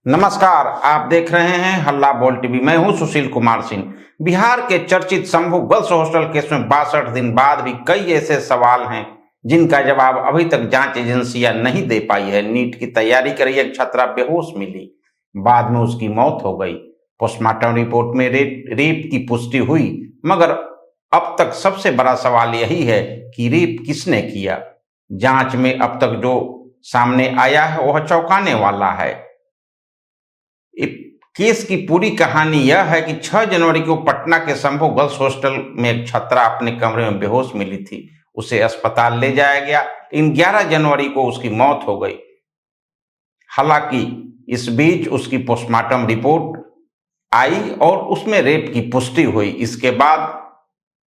नमस्कार, आप देख रहे हैं हल्ला बोल टीवी। मैं हूं सुशील कुमार सिंह। बिहार के चर्चित शंभू गर्ल्स हॉस्टल केस में 62 दिन बाद भी कई ऐसे सवाल हैं जिनका जवाब अभी तक जांच एजेंसियां नहीं दे पाई है। नीट की तैयारी कर रही एक छात्रा बेहोश मिली, बाद में उसकी मौत हो गई। पोस्टमार्टम रिपोर्ट में रेप की पुष्टि हुई, मगर अब तक सबसे बड़ा सवाल यही है कि रेप किसने किया। जांच में अब तक जो सामने आया है वह चौंकाने वाला है। केस की पूरी कहानी यह है कि 6 जनवरी को पटना के शंभू गर्ल्स हॉस्टल में एक छात्रा अपने कमरे में बेहोश मिली थी। उसे अस्पताल ले जाया गया, लेकिन 11 जनवरी को उसकी मौत हो गई। हालांकि इस बीच उसकी पोस्टमार्टम रिपोर्ट आई और उसमें रेप की पुष्टि हुई। इसके बाद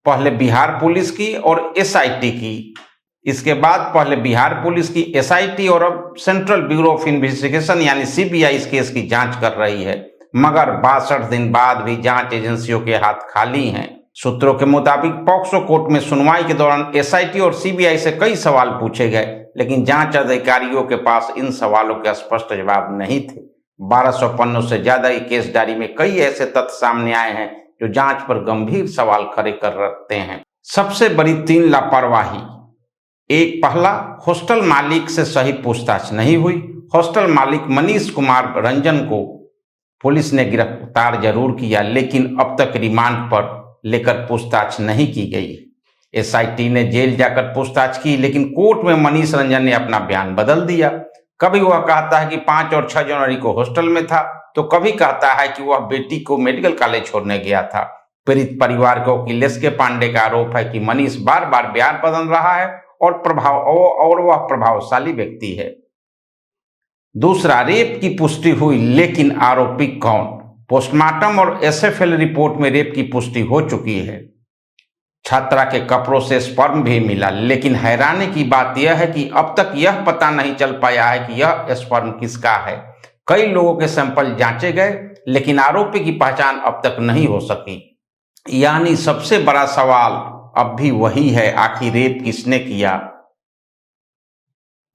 पहले बिहार पुलिस की और एसआईटी की, एसआईटी और अब सेंट्रल ब्यूरो ऑफ इन्वेस्टिगेशन यानी सीबीआई इस केस की जांच कर रही है। मगर 62 दिन बाद भी जांच एजेंसियों के हाथ खाली हैं। सूत्रों के मुताबिक पॉक्सो कोर्ट में सुनवाई के दौरान एसआईटी और सीबीआई से कई सवाल पूछे गए, लेकिन जांच अधिकारियों के पास इन सवालों के स्पष्ट जवाब नहीं थे। 1200 पन्नों से ज्यादा की केस डायरी में कई ऐसे तथ्य सामने आए हैं जो जांच पर गंभीर सवाल खड़े कर रखते हैं। सबसे बड़ी 3 लापरवाही। पहला, हॉस्टल मालिक से सही पूछताछ नहीं हुई। हॉस्टल मालिक मनीष कुमार रंजन को पुलिस ने गिरफ्तार जरूर किया, लेकिन अब तक रिमांड पर लेकर पूछताछ नहीं की गई। एसआईटी ने जेल जाकर पूछताछ की, लेकिन कोर्ट में मनीष रंजन ने अपना बयान बदल दिया। कभी वह कहता है कि 5 और 6 जनवरी को हॉस्टल में था, तो कभी कहता है कि वह बेटी को मेडिकल कॉलेज छोड़ने गया था। पीड़ित परिवार के वकील एसके पांडे का आरोप है कि मनीष बार बार बयान बदल रहा है और वह प्रभावशाली व्यक्ति है। दूसरा, रेप की पुष्टि हुई, लेकिन आरोपी कौन? पोस्टमार्टम और एसएफएल रिपोर्ट में रेप की पुष्टि हो चुकी है। छात्रा के कपड़ों से स्पर्म भी मिला, लेकिन हैरानी की बात यह है कि अब तक यह पता नहीं चल पाया है कि यह स्पर्म किसका है। कई लोगों के सैंपल जांचे गए, लेकिन आरोपी की पहचान अब तक नहीं हो सकी। यानी सबसे बड़ा सवाल अब भी वही है, आखिर रेप किसने किया।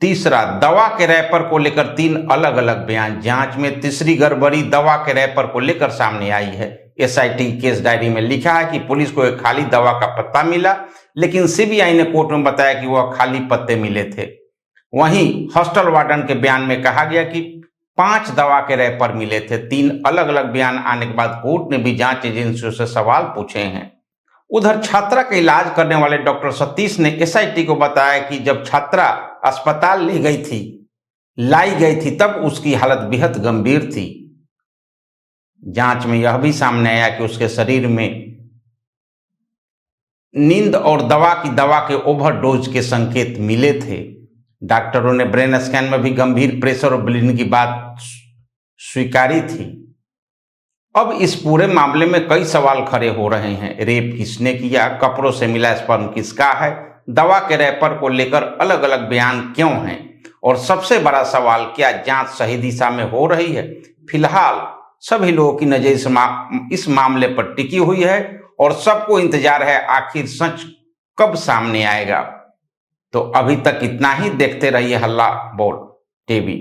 तीसरा, दवा के रैपर को लेकर 3 अलग अलग बयान। जांच में तीसरी गड़बड़ी दवा के रैपर को लेकर सामने आई है। एसआईटी केस डायरी में लिखा है कि पुलिस को एक खाली दवा का पत्ता मिला, लेकिन सीबीआई ने कोर्ट में बताया कि वह खाली पत्ते मिले थे। वहीं हॉस्टल वार्डन के बयान में कहा गया कि 5 दवा के रैपर मिले थे। 3 अलग अलग बयान आने के बाद कोर्ट ने भी जांच एजेंसियों से सवाल पूछे हैं। उधर छात्रा का इलाज करने वाले डॉक्टर सतीश ने एसआईटी को बताया कि जब छात्रा अस्पताल लाई गई थी तब उसकी हालत बेहद गंभीर थी। जांच में यह भी सामने आया कि उसके शरीर में नींद और दवा के ओवरडोज के संकेत मिले थे। डॉक्टरों ने ब्रेन स्कैन में भी गंभीर प्रेशर और ब्लीडिंग की बात स्वीकारी थी। अब इस पूरे मामले में कई सवाल खड़े हो रहे हैं। रेप किसने किया? कपड़ों से मिला स्पर्म किसका है? दवा के रैपर को लेकर अलग अलग बयान क्यों हैं? और सबसे बड़ा सवाल, क्या जांच सही दिशा में हो रही है? फिलहाल सभी लोगों की नजर इस मामले पर टिकी हुई है और सबको इंतजार है आखिर सच कब सामने आएगा। तो अभी तक इतना ही। देखते रहिए हल्ला बोल टीवी।